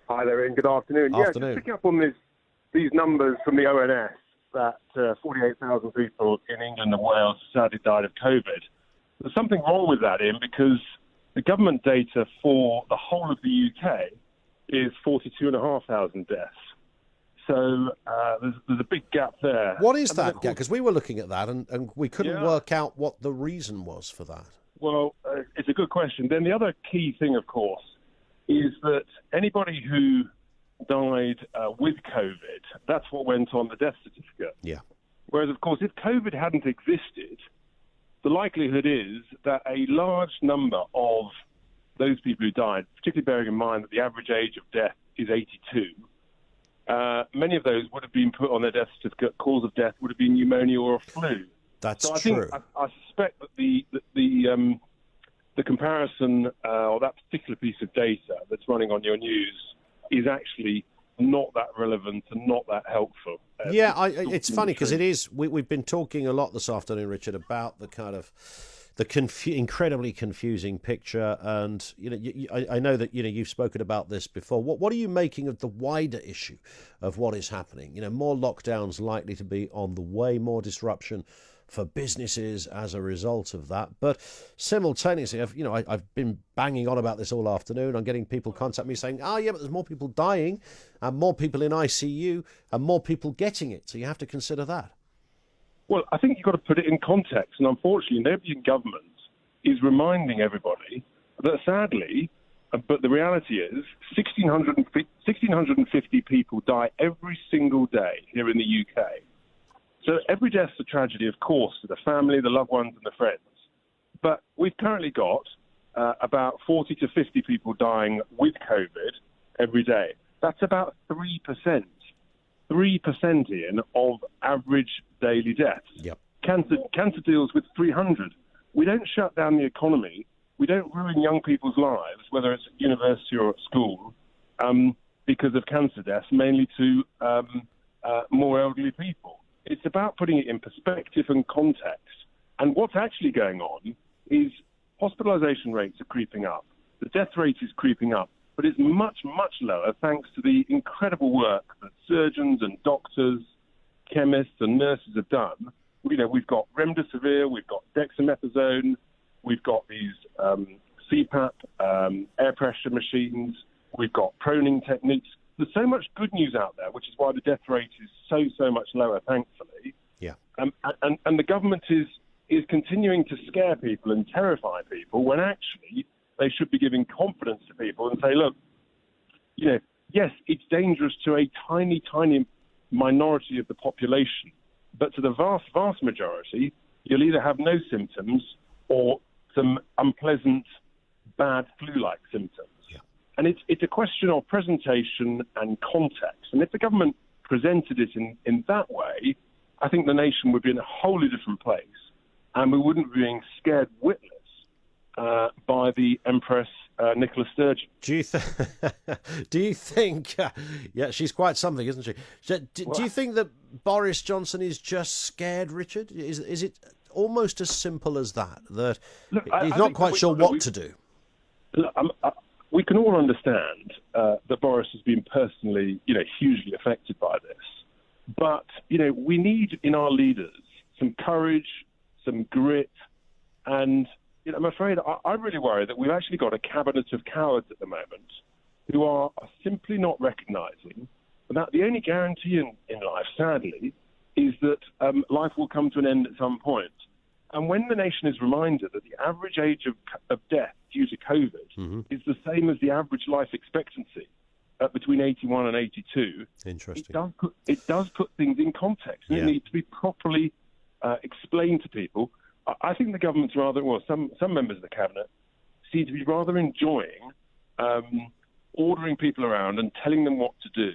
Hi there, Ian. Good afternoon. Yeah, just Afternoon. picking up on these numbers from the ONS that 48,000 people in England and Wales sadly died of COVID. There's something wrong with that, Ian, because the government data for the whole of the UK is 42,500 deaths. So there's a big gap there. What is that gap? Because we were looking at that and we couldn't Yeah. work out what the reason was for that. Well, it's a good question. Then the other key thing, of course, is that anybody who died with COVID, that's what went on the death certificate. Yeah. Whereas, of course, if COVID hadn't existed, the likelihood is that a large number of those people who died, particularly bearing in mind that the average age of death is 82, many of those would have been put on their death certificate. Cause of death would have been pneumonia or a flu. That's so I true. think I suspect that the comparison or that particular piece of data that's running on your news is actually not that relevant and not that helpful. Yeah, it's funny because it is. We've been talking a lot this afternoon, Richard, about the kind of incredibly confusing picture, and I know that you've spoken about this before. What are you making of the wider issue of what is happening? More lockdowns likely to be on the way, more disruption for businesses as a result of that. But simultaneously, I've been banging on about this all afternoon. I'm getting people contact me saying, but there's more people dying and more people in ICU and more people getting it. So you have to consider that. Well, I think you've got to put it in context. And unfortunately, nobody in government is reminding everybody that sadly, but the reality is 1,650 people die every single day here in the UK. So every death's a tragedy, of course, for the family, the loved ones and the friends. But we've currently got about 40 to 50 people dying with COVID every day. That's about 3%. 3%, Ian, of average daily deaths. Yep. Cancer deals with 300. We don't shut down the economy. We don't ruin young people's lives, whether it's at university or at school, because of cancer deaths, mainly to more elderly people. It's about putting it in perspective and context. And what's actually going on is hospitalization rates are creeping up. The death rate is creeping up, but it's much, much lower thanks to the incredible work that surgeons and doctors, chemists and nurses have done. We've got remdesivir, we've got dexamethasone, we've got these CPAP, air pressure machines, we've got proning techniques. There's so much good news out there, which is why the death rate is so much lower, thankfully. Yeah. And the government is continuing to scare people and terrify people when actually they should be giving confidence to people and say, look, yes, it's dangerous to a tiny minority of the population, but to the vast majority, you'll either have no symptoms or some unpleasant, bad flu-like symptoms. And it's a question of presentation and context. And if the government presented it in that way, I think the nation would be in a wholly different place, and we wouldn't be being scared witless by the Empress Nicola Sturgeon. Do you think? Yeah, she's quite something, isn't she? Do you think that Boris Johnson is just scared, Richard? Is it almost as simple as that? That Look, he's not quite sure what to do. Look, we can all understand that Boris has been personally, hugely affected by this. But, we need in our leaders some courage, some grit. And, I'm afraid I really worry that we've actually got a cabinet of cowards at the moment who are simply not recognising that the only guarantee in life, sadly, is that life will come to an end at some point. And when the nation is reminded that the average age of death due to COVID is the same as the average life expectancy between 81 and 82, interesting. It does put things in context, and it needs to be properly explained to people. I think the government's some members of the cabinet seem to be rather enjoying ordering people around and telling them what to do.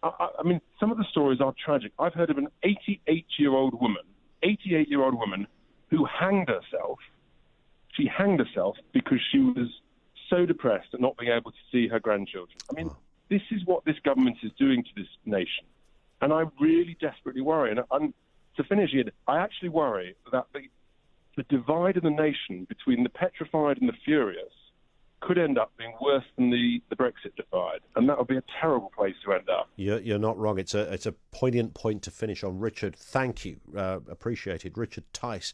I mean, some of the stories are tragic. I've heard of an 88-year-old woman who hanged herself. She hanged herself because she was so depressed at not being able to see her grandchildren. I mean, this is what this government is doing to this nation. And I really desperately worry. And to finish it, I actually worry that the divide in the nation between the petrified and the furious could end up being worse than the Brexit divide, and that would be a terrible place to end up. You're not wrong. It's a poignant point to finish on. Richard, thank you. Appreciated. Richard Tice.